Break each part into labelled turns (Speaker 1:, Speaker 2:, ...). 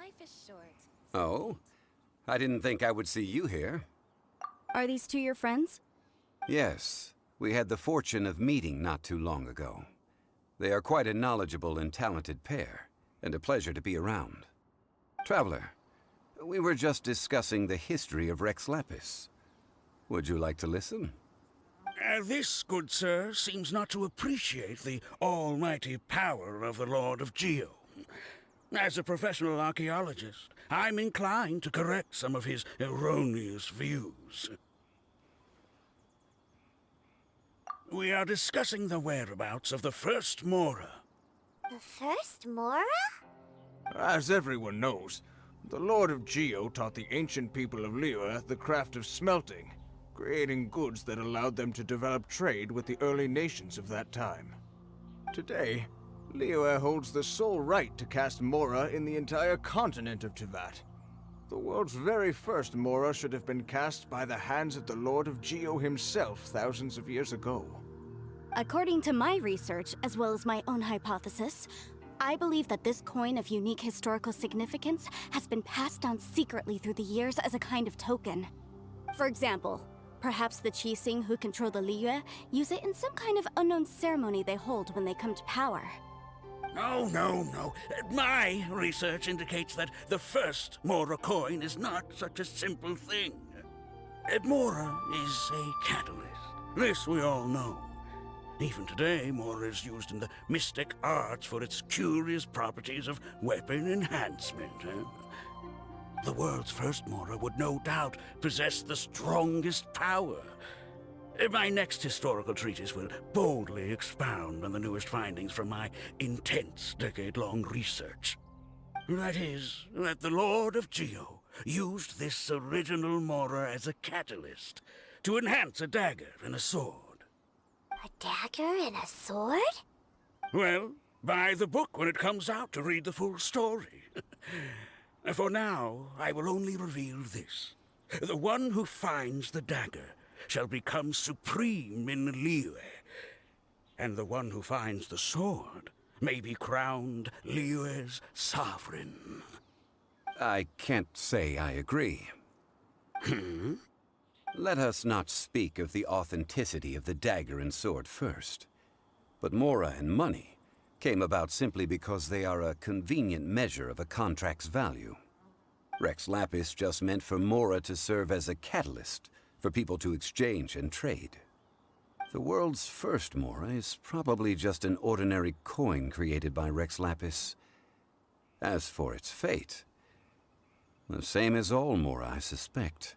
Speaker 1: Life is short.
Speaker 2: Oh? I didn't think I would see you here.
Speaker 3: Are these two your friends?
Speaker 2: Yes. We had the fortune of meeting not too long ago. They are quite a knowledgeable and talented pair, and a pleasure to be around. Traveler, we were just discussing the history of Rex Lapis. Would you like to listen?
Speaker 4: This, good sir, seems not to appreciate the almighty power of the Lord of Geo. As a professional archaeologist, I'm inclined to correct some of his erroneous views. We are discussing the whereabouts of the first Mora.
Speaker 5: The first Mora?
Speaker 6: As everyone knows, the Lord of Geo taught the ancient people of Liyue the craft of smelting, creating goods that allowed them to develop trade with the early nations of that time. Today, Liyue holds the sole right to cast Mora in the entire continent of Teyvat. The world's very first Mora should have been cast by the hands of the Lord of Geo himself thousands of years ago.
Speaker 3: According to my research, as well as my own hypothesis, I believe that this coin of unique historical significance has been passed down secretly through the years as a kind of token. For example, perhaps the Qixing who control the Liyue use it in some kind of unknown ceremony they hold when they come to power.
Speaker 4: No. My research indicates that the first Mora coin is not such a simple thing. Mora is a catalyst. This we all know. Even today, Mora is used in the mystic arts for its curious properties of weapon enhancement. The world's first Mora would no doubt possess the strongest power. My next historical treatise will boldly expound on the newest findings from my intense decade-long research. That is, that the Lord of Geo used this original Mora as a catalyst to enhance a dagger and a sword.
Speaker 5: A dagger and a sword?
Speaker 4: Well, buy the book when it comes out to read the full story. For now, I will only reveal this. The one who finds the dagger shall become supreme in Liyue, and the one who finds the sword may be crowned Liyue's sovereign.
Speaker 2: I can't say I agree. Let us not speak of the authenticity of the dagger and sword first. But Mora and money came about simply because they are a convenient measure of a contract's value. Rex Lapis just meant for Mora to serve as a catalyst for people to exchange and trade. The world's first Mora is probably just an ordinary coin created by Rex Lapis. As for its fate, the same as all Mora, I suspect.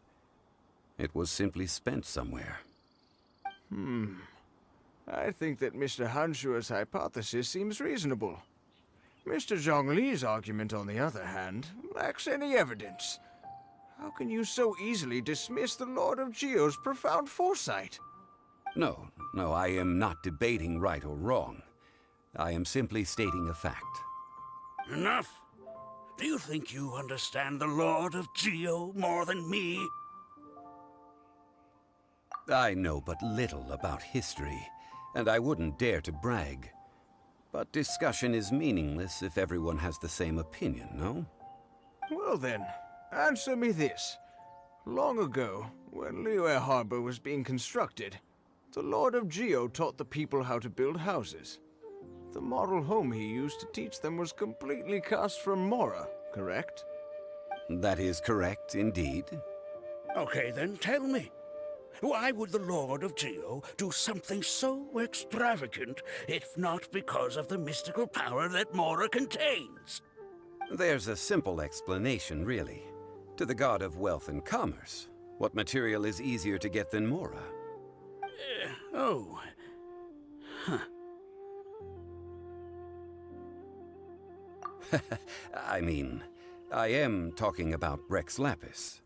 Speaker 2: It was simply spent somewhere.
Speaker 6: I think that Mr. Hanshua's hypothesis seems reasonable. Mr. Zhongli's argument, on the other hand, lacks any evidence. How can you so easily dismiss the Lord of Geo's profound foresight?
Speaker 2: No, I am not debating right or wrong. I am simply stating a fact.
Speaker 4: Enough! Do you think you understand the Lord of Geo more than me?
Speaker 2: I know but little about history, and I wouldn't dare to brag. But discussion is meaningless if everyone has the same opinion, no?
Speaker 6: Well then, answer me this. Long ago, when Liyue Harbor was being constructed, the Lord of Geo taught the people how to build houses. The model home he used to teach them was completely cast from Mora, correct?
Speaker 2: That is correct, indeed.
Speaker 4: Okay, then tell me. Why would the Lord of Geo do something so extravagant, if not because of the mystical power that Mora contains?
Speaker 2: There's a simple explanation, really. To the god of wealth and commerce, what material is easier to get than Mora? I mean, I am talking about Rex Lapis.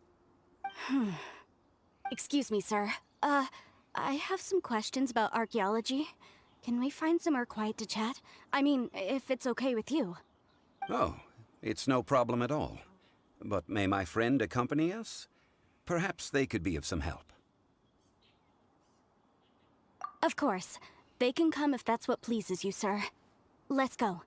Speaker 3: Excuse me, sir. I have some questions about archaeology. Can we find somewhere quiet to chat? I mean, if it's okay with you.
Speaker 2: Oh, it's no problem at all. But may my friend accompany us? Perhaps they could be of some help.
Speaker 3: Of course. They can come if that's what pleases you, sir. Let's go.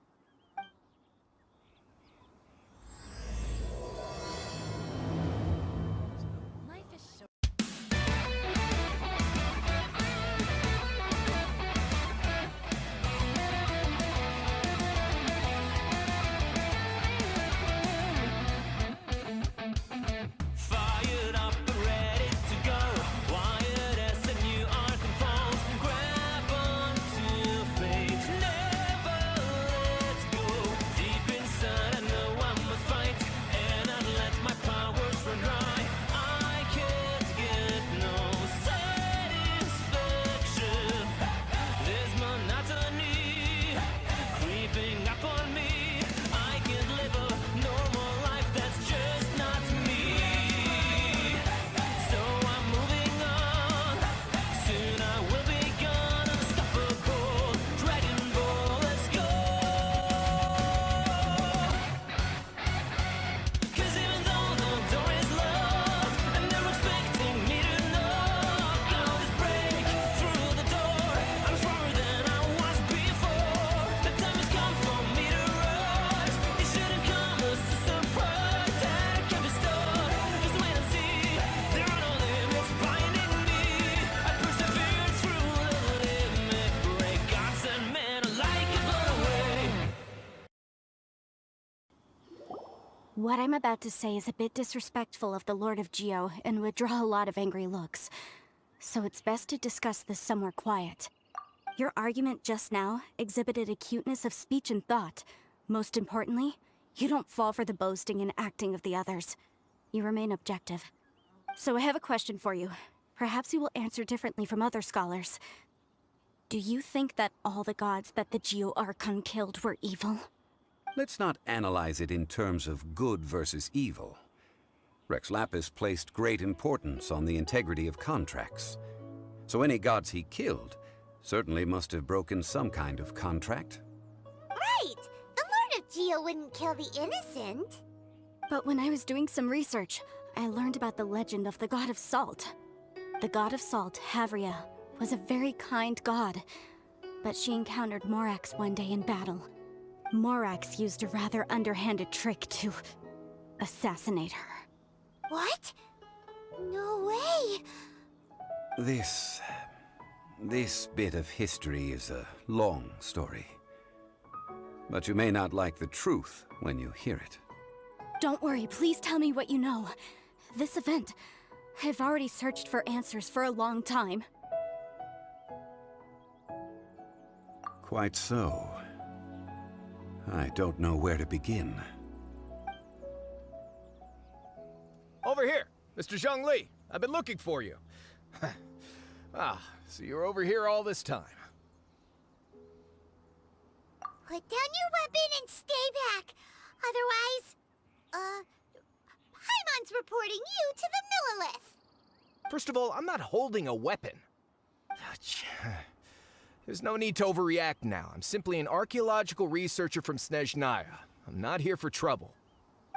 Speaker 3: What I'm about to say is a bit disrespectful of the Lord of Geo and would draw a lot of angry looks. So it's best to discuss this somewhere quiet. Your argument just now exhibited acuteness of speech and thought. Most importantly, you don't fall for the boasting and acting of the others. You remain objective. So I have a question for you. Perhaps you will answer differently from other scholars. Do you think that all the gods that the Geo Archon killed were evil?
Speaker 2: Let's not analyze it in terms of good versus evil. Rex Lapis placed great importance on the integrity of contracts. So any gods he killed certainly must have broken some kind of contract.
Speaker 5: Right! The Lord of Geo wouldn't kill the innocent.
Speaker 3: But when I was doing some research, I learned about the legend of the god of salt. The god of salt, Havria, was a very kind god, but she encountered Morax one day in battle. Morax used a rather underhanded trick to assassinate her.
Speaker 5: What? No way!
Speaker 2: This bit of history is a long story. But you may not like the truth when you hear it.
Speaker 3: Don't worry, please tell me what you know. This event, I've already searched for answers for a long time.
Speaker 2: Quite so. I don't know where to begin.
Speaker 1: Over here, Mr. Zhongli. I've been looking for you. So you're over here all this time.
Speaker 5: Put down your weapon and stay back. Otherwise, Paimon's reporting you to the Millilith.
Speaker 1: First of all, I'm not holding a weapon. There's no need to overreact now. I'm simply an archaeological researcher from Snezhnaya. I'm not here for trouble.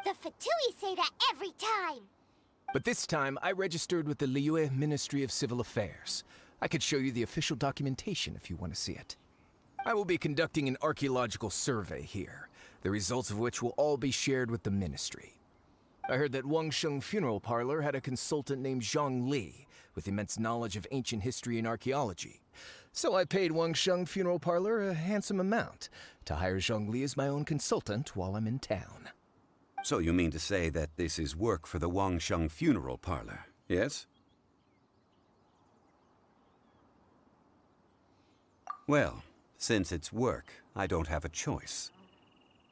Speaker 5: The Fatui say that every time.
Speaker 1: But this time, I registered with the Liyue Ministry of Civil Affairs. I could show you the official documentation if you want to see it. I will be conducting an archaeological survey here, the results of which will all be shared with the ministry. I heard that Wangsheng Funeral Parlor had a consultant named Zhongli with immense knowledge of ancient history and archaeology. So I paid Wangsheng Funeral Parlor a handsome amount to hire Zhongli as my own consultant while I'm in town.
Speaker 2: So you mean to say that this is work for the Wangsheng Funeral Parlor, yes? Well, since it's work, I don't have a choice.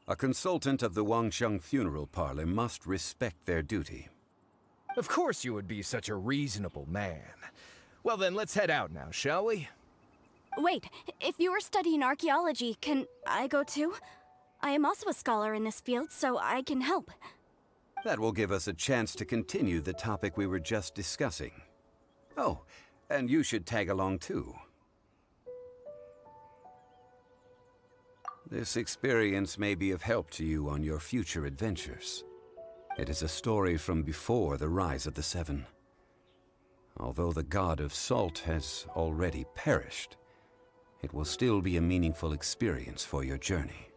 Speaker 2: A consultant of the Wangsheng Funeral Parlor must respect their duty.
Speaker 1: Of course you would be such a reasonable man. Well then, let's head out now, shall we?
Speaker 3: Wait, if you are studying archaeology, can I go too? I am also a scholar in this field, so I can help.
Speaker 2: That will give us a chance to continue the topic we were just discussing. Oh, and you should tag along too. This experience may be of help to you on your future adventures. It is a story from before the rise of the Seven. Although the god of salt has already perished, it will still be a meaningful experience for your journey.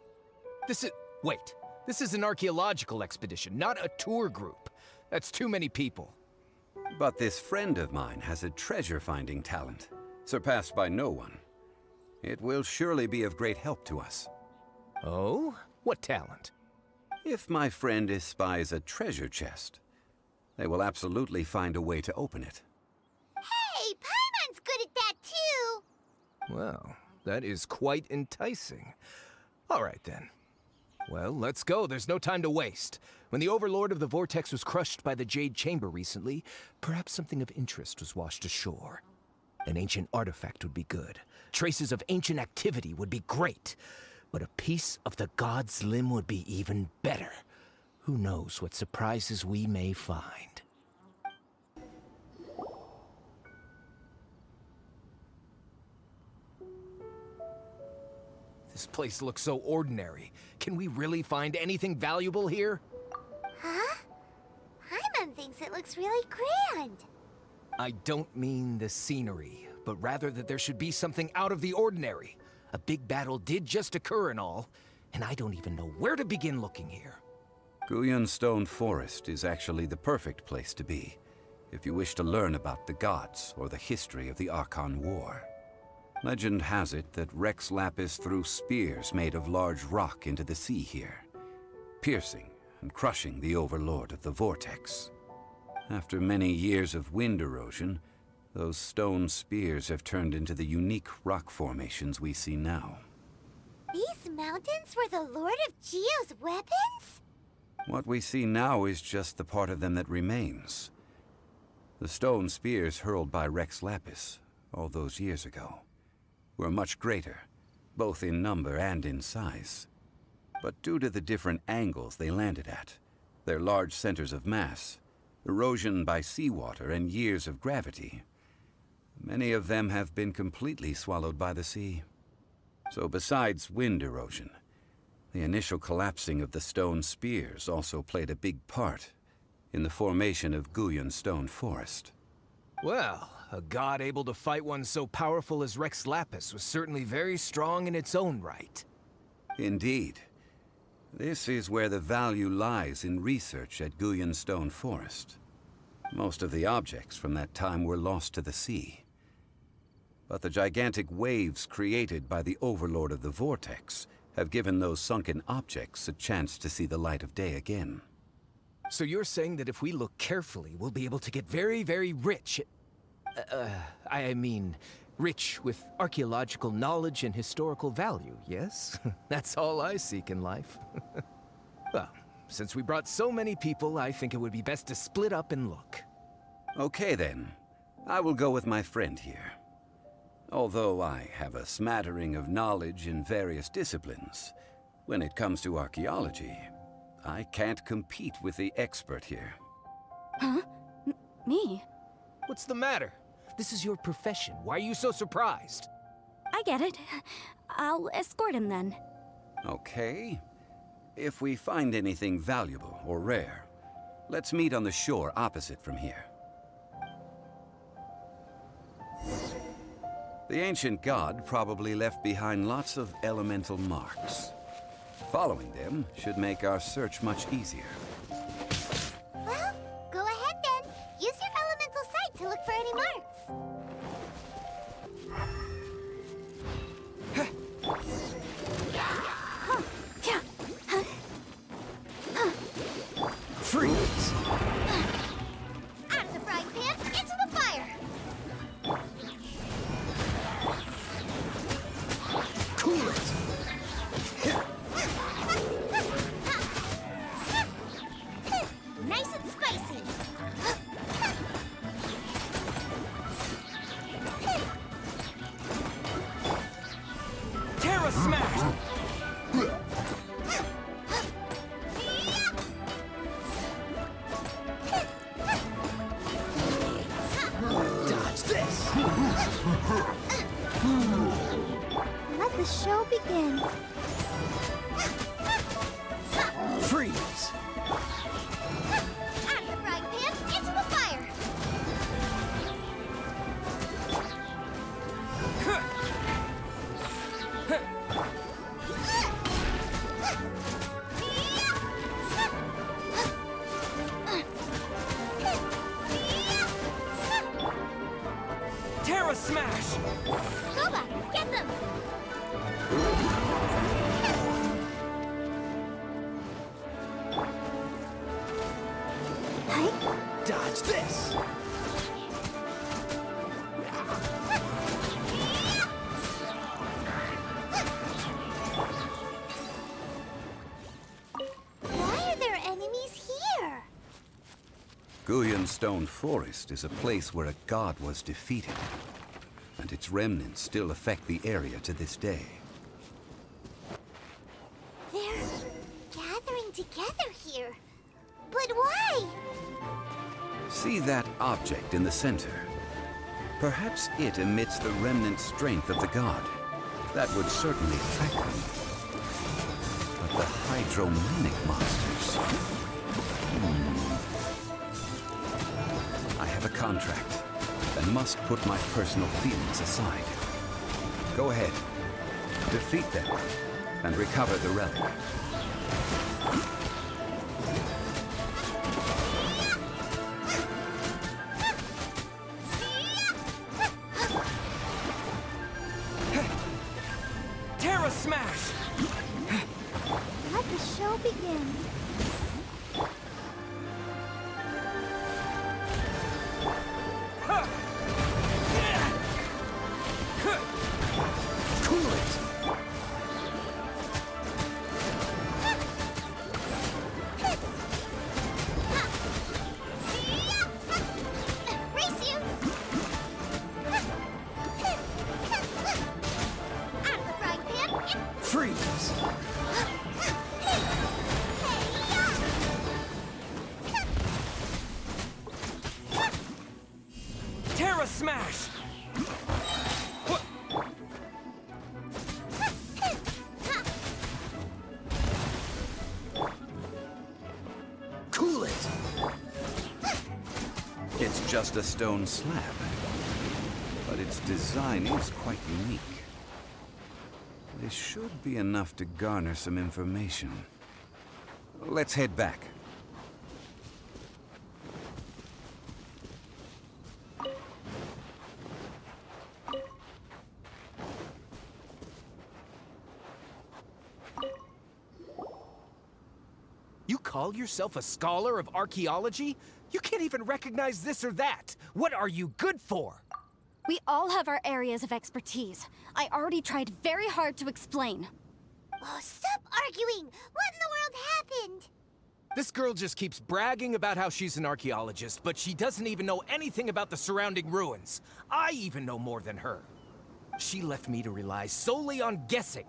Speaker 1: Wait. This is an archaeological expedition, not a tour group. That's too many people.
Speaker 2: But this friend of mine has a treasure-finding talent, surpassed by no one. It will surely be of great help to us.
Speaker 1: Oh? What talent?
Speaker 2: If my friend espies a treasure chest, they will absolutely find a way to open it.
Speaker 5: Hey, Paimon's good at that too.
Speaker 1: Well, that is quite enticing. All right then. Well, let's go. There's no time to waste. When the Overlord of the Vortex was crushed by the Jade Chamber recently, perhaps something of interest was washed ashore. An ancient artifact would be good. Traces of ancient activity would be great. But a piece of the god's limb would be even better. Who knows what surprises we may find. This place looks so ordinary. Can we really find anything valuable here?
Speaker 5: Huh? Paimon thinks it looks really grand.
Speaker 1: I don't mean the scenery, but rather that there should be something out of the ordinary. A big battle did just occur and all, and I don't even know where to begin looking here.
Speaker 2: Guyan Stone Forest is actually the perfect place to be, if you wish to learn about the gods or the history of the Archon War. Legend has it that Rex Lapis threw spears made of large rock into the sea here, piercing and crushing the overlord of the vortex. After many years of wind erosion, those stone spears have turned into the unique rock formations we see now.
Speaker 5: These mountains were the Lord of Geo's weapons?
Speaker 2: What we see now is just the part of them that remains. The stone spears hurled by Rex Lapis all those years ago were much greater, both in number and in size. But due to the different angles they landed at, their large centers of mass, erosion by seawater, and years of gravity, many of them have been completely swallowed by the sea. So besides wind erosion, the initial collapsing of the stone spears also played a big part in the formation of Guyun Stone Forest.
Speaker 1: Well, a god able to fight one so powerful as Rex Lapis was certainly very strong in its own right.
Speaker 2: Indeed. This is where the value lies in research at Guyun Stone Forest. Most of the objects from that time were lost to the sea. But the gigantic waves created by the overlord of the vortex have given those sunken objects a chance to see the light of day again.
Speaker 1: So you're saying that if we look carefully, we'll be able to get very, very rich. I mean, rich with archaeological knowledge and historical value, yes? That's all I seek in life. Well, since we brought so many people, I think it would be best to split up and look.
Speaker 2: Okay then. I will go with my friend here. Although I have a smattering of knowledge in various disciplines, when it comes to archaeology, I can't compete with the expert here.
Speaker 3: Huh? Me?
Speaker 1: What's the matter? This is your profession. Why are you so surprised?
Speaker 3: I get it. I'll escort him then.
Speaker 2: Okay. If we find anything valuable or rare, let's meet on the shore opposite from here. The ancient god probably left behind lots of elemental marks. Following them should make our search much easier.
Speaker 5: Well, go ahead then. Use your elemental sight to look for any marks.
Speaker 1: Freeze!
Speaker 5: Out of the frying pan, into the fire!
Speaker 1: Cool it!
Speaker 5: Nice and spicy!
Speaker 1: Terra smash! Dodge this!
Speaker 5: Let the show begin.
Speaker 1: Freeze!
Speaker 5: Out of the frying pan, into the fire!
Speaker 1: Terra smash!
Speaker 5: Boba, get them!
Speaker 1: Dodge this!
Speaker 5: Why are there enemies here?
Speaker 2: Guyun Stone Forest is a place where a god was defeated, and its remnants still affect the area to this day.
Speaker 5: They're gathering together here. But why?
Speaker 2: See that object in the center? Perhaps it emits the remnant strength of the god. That would certainly attract them. But the hydromanic monsters... I have a contract, and must put my personal feelings aside. Go ahead. Defeat them, and recover the relic.
Speaker 1: Terra smash!
Speaker 5: Let the show begin.
Speaker 1: Smash! Cool it!
Speaker 2: It's just a stone slab, but its design is quite unique. This should be enough to garner some information. Let's head back.
Speaker 1: You call yourself a scholar of archaeology? You can't even recognize this or that. What are you good for?
Speaker 3: We all have our areas of expertise. I already tried very hard to explain.
Speaker 5: Oh, stop arguing! What in the world happened?
Speaker 1: This girl just keeps bragging about how she's an archaeologist, but she doesn't even know anything about the surrounding ruins. I even know more than her. She left me to rely solely on guessing,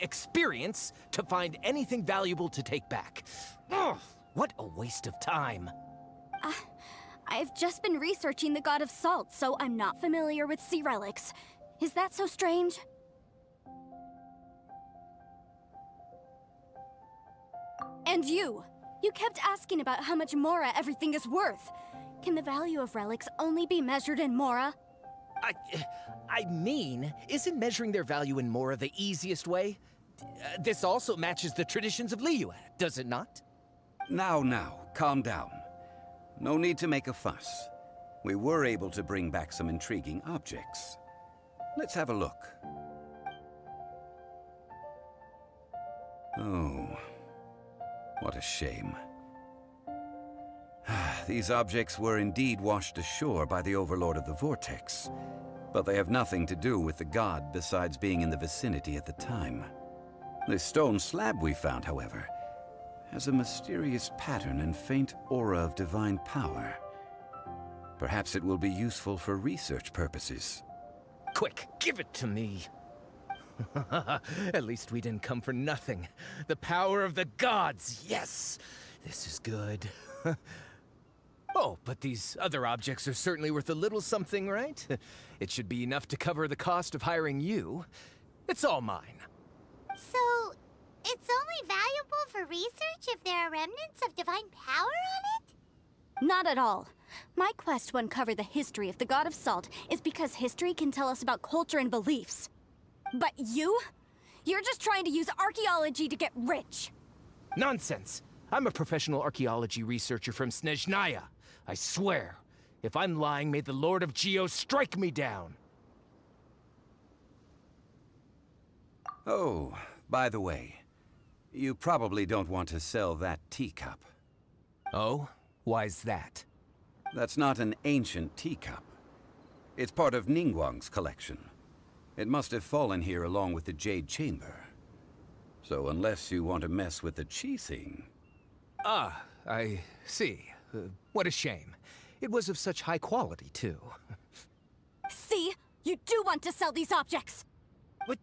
Speaker 1: experience, to find anything valuable to take back. Ugh, what a waste of time.
Speaker 3: I've just been researching the god of salt, so I'm not familiar with sea relics. Is that so strange? And you kept asking about how much Mora everything is worth. Can the value of relics only be measured in Mora?
Speaker 1: Isn't measuring their value in Mora the easiest way? This also matches the traditions of Liyue, does it not?
Speaker 2: Now, calm down. No need to make a fuss. We were able to bring back some intriguing objects. Let's have a look. Oh, what a shame. These objects were indeed washed ashore by the Overlord of the Vortex, but they have nothing to do with the god besides being in the vicinity at the time. This stone slab we found, however, has a mysterious pattern and faint aura of divine power. Perhaps it will be useful for research purposes.
Speaker 1: Quick, give it to me. At least we didn't come for nothing. The power of the gods, yes! This is good. Oh, but these other objects are certainly worth a little something, right? It should be enough to cover the cost of hiring you. It's all mine.
Speaker 5: So, it's only valuable for research if there are remnants of divine power on it?
Speaker 3: Not at all. My quest to uncover the history of the god of salt is because history can tell us about culture and beliefs. But you're just trying to use archaeology to get rich.
Speaker 1: Nonsense! I'm a professional archaeology researcher from Snezhnaya. I swear, if I'm lying, may the Lord of Geo strike me down.
Speaker 2: Oh, by the way, you probably don't want to sell that teacup.
Speaker 1: Oh? Why's that?
Speaker 2: That's not an ancient teacup. It's part of Ningguang's collection. It must have fallen here along with the Jade Chamber. So unless you want to mess with the Qixing...
Speaker 1: Ah, I see. What a shame. It was of such high quality, too.
Speaker 3: See? You do want to sell these objects!
Speaker 1: But,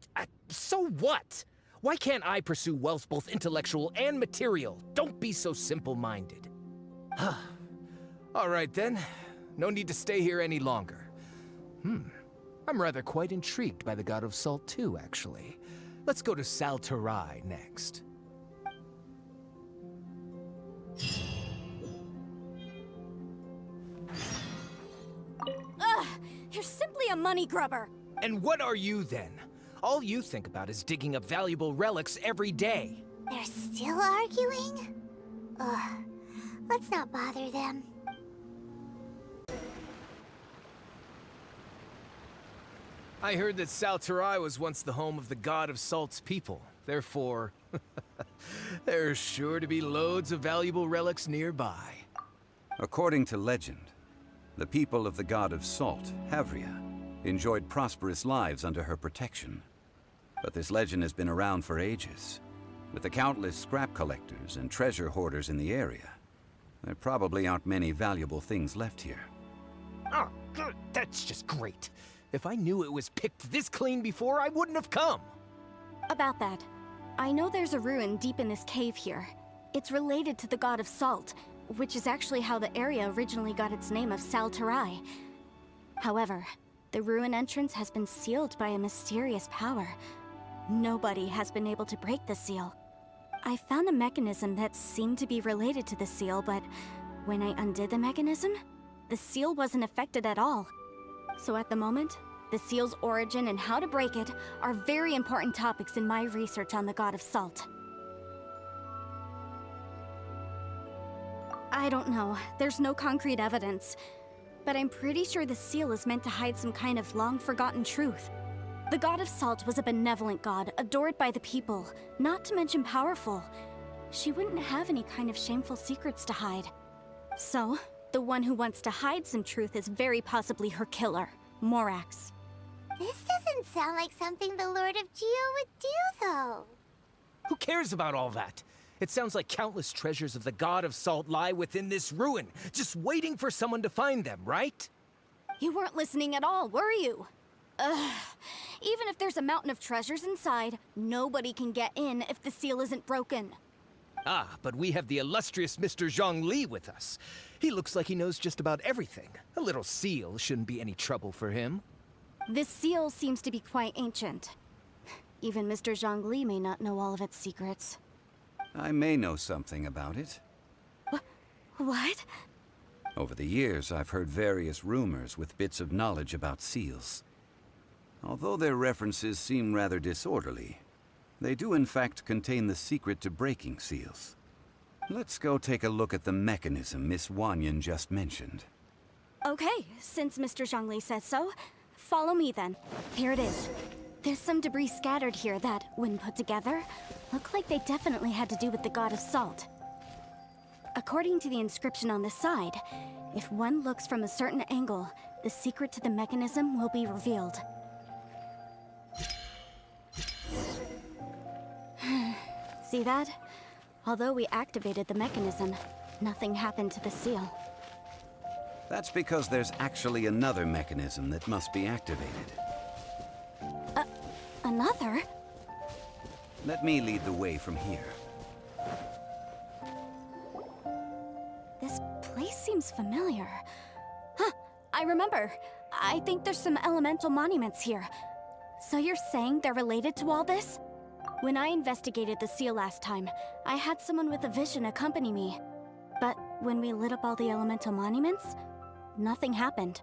Speaker 1: so what? Why can't I pursue wealth both intellectual and material? Don't be so simple-minded. All right, then. No need to stay here any longer. I'm rather quite intrigued by the God of Salt, too, actually. Let's go to Terrae next.
Speaker 3: Ugh! You're simply a money grubber!
Speaker 1: And what are you, then? All you think about is digging up valuable relics every day.
Speaker 5: They're still arguing? Ugh. Let's not bother them.
Speaker 1: I heard that Terrae was once the home of the God of Salt's people. Therefore, there's sure to be loads of valuable relics nearby.
Speaker 2: According to legend, the people of the God of Salt, Havria, enjoyed prosperous lives under her protection. But this legend has been around for ages. With the countless scrap collectors and treasure hoarders in the area, there probably aren't many valuable things left here.
Speaker 1: Oh, good. That's just great. If I knew it was picked this clean before, I wouldn't have come.
Speaker 3: About that, I know there's a ruin deep in this cave here. It's related to the god of salt, which is actually how the area originally got its name of Terrae. However, the ruin entrance has been sealed by a mysterious power. Nobody has been able to break the seal. I found a mechanism that seemed to be related to the seal, but when I undid the mechanism, the seal wasn't affected at all. So at the moment, the seal's origin and how to break it are very important topics in my research on the God of Salt. I don't know, there's no concrete evidence, but I'm pretty sure the seal is meant to hide some kind of long-forgotten truth. The God of Salt was a benevolent god, adored by the people, not to mention powerful. She wouldn't have any kind of shameful secrets to hide. So, the one who wants to hide some truth is very possibly her killer, Morax.
Speaker 5: This doesn't sound like something the Lord of Geo would do, though.
Speaker 1: Who cares about all that? It sounds like countless treasures of the God of Salt lie within this ruin, just waiting for someone to find them, right?
Speaker 3: You weren't listening at all, were you? Even if there's a mountain of treasures inside, nobody can get in if the seal isn't broken.
Speaker 1: Ah, but we have the illustrious Mr. Zhongli with us. He looks like he knows just about everything. A little seal shouldn't be any trouble for him.
Speaker 3: This seal seems to be quite ancient. Even Mr. Zhongli may not know all of its secrets.
Speaker 2: I may know something about it.
Speaker 3: What?
Speaker 2: Over the years, I've heard various rumors with bits of knowledge about seals. Although their references seem rather disorderly, they do in fact contain the secret to breaking seals. Let's go take a look at the mechanism Miss Wanyan just mentioned.
Speaker 3: Okay, since Mr. Zhongli says so, follow me then. Here it is. There's some debris scattered here that, when put together, look like they definitely had to do with the God of Salt. According to the inscription on the side, if one looks from a certain angle, the secret to the mechanism will be revealed. See that? Although we activated the mechanism, nothing happened to the seal.
Speaker 2: That's because there's actually another mechanism that must be activated.
Speaker 3: Another?
Speaker 2: Let me lead the way from here.
Speaker 3: This place seems familiar. Huh, I remember. I think there's some elemental monuments here. So you're saying they're related to all this? When I investigated the seal last time, I had someone with a vision accompany me. But when we lit up all the elemental monuments, nothing happened.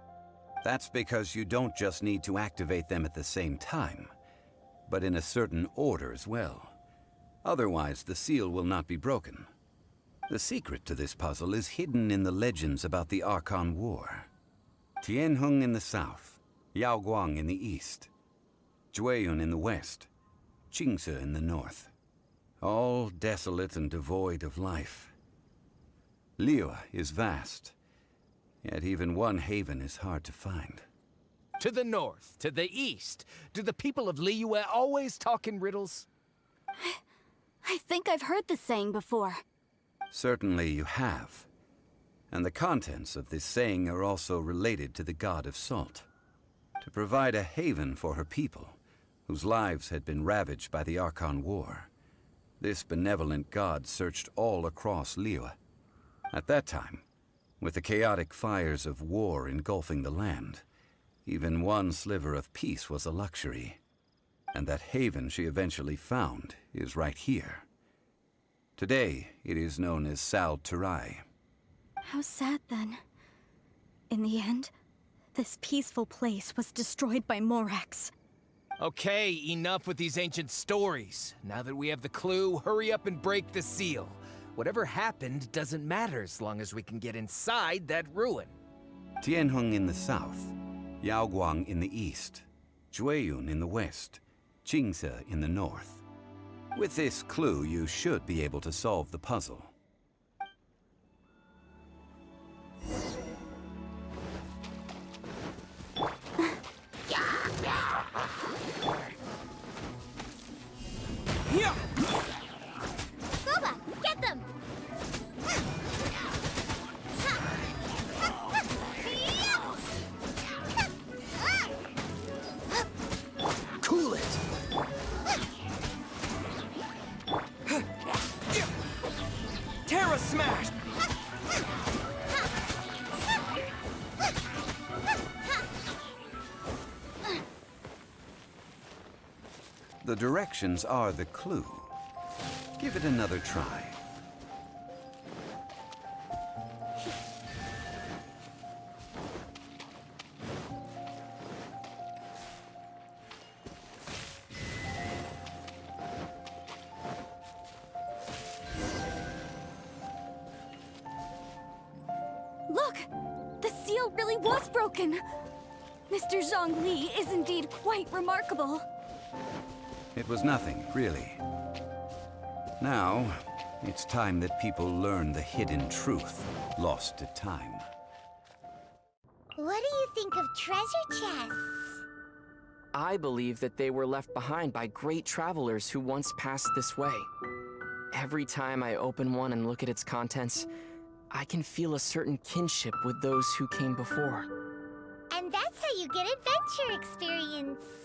Speaker 2: That's because you don't just need to activate them at the same time, but in a certain order as well. Otherwise, the seal will not be broken. The secret to this puzzle is hidden in the legends about the Archon War. Tianheng in the south, Yaoguang in the east, Jueyun in the west, Qingce in the north. All desolate and devoid of life. Liyue is vast, yet even one haven is hard to find.
Speaker 1: To the north, to the east. Do the people of Liyue always talk in riddles?
Speaker 3: I think I've heard this saying before.
Speaker 2: Certainly you have. And the contents of this saying are also related to the God of Salt. To provide a haven for her people, whose lives had been ravaged by the Archon War, this benevolent god searched all across Liyue. At that time, with the chaotic fires of war engulfing the land, even one sliver of peace was a luxury. And that haven she eventually found is right here. Today, it is known as Terrae.
Speaker 3: How sad then. In the end, this peaceful place was destroyed by Morax.
Speaker 1: Okay, enough with these ancient stories. Now that we have the clue, hurry up and break the seal. Whatever happened doesn't matter as long as we can get inside that ruin.
Speaker 2: Tianheng in the south, Yaoguang in the east, Jueyun in the west, Qingce in the north. With this clue, you should be able to solve the puzzle.
Speaker 1: Yeah!
Speaker 5: Boba, get them!
Speaker 1: Cool it! Terra smash!
Speaker 2: The directions are the clue. Give it another try.
Speaker 3: Look! The seal really was broken! Mr. Zhongli is indeed quite remarkable.
Speaker 2: It was nothing, really. Now, it's time that people learn the hidden truth lost to time.
Speaker 5: What do you think of treasure chests?
Speaker 7: I believe that they were left behind by great travelers who once passed this way. Every time I open one and look at its contents, I can feel a certain kinship with those who came before.
Speaker 5: And that's how you get adventure experience.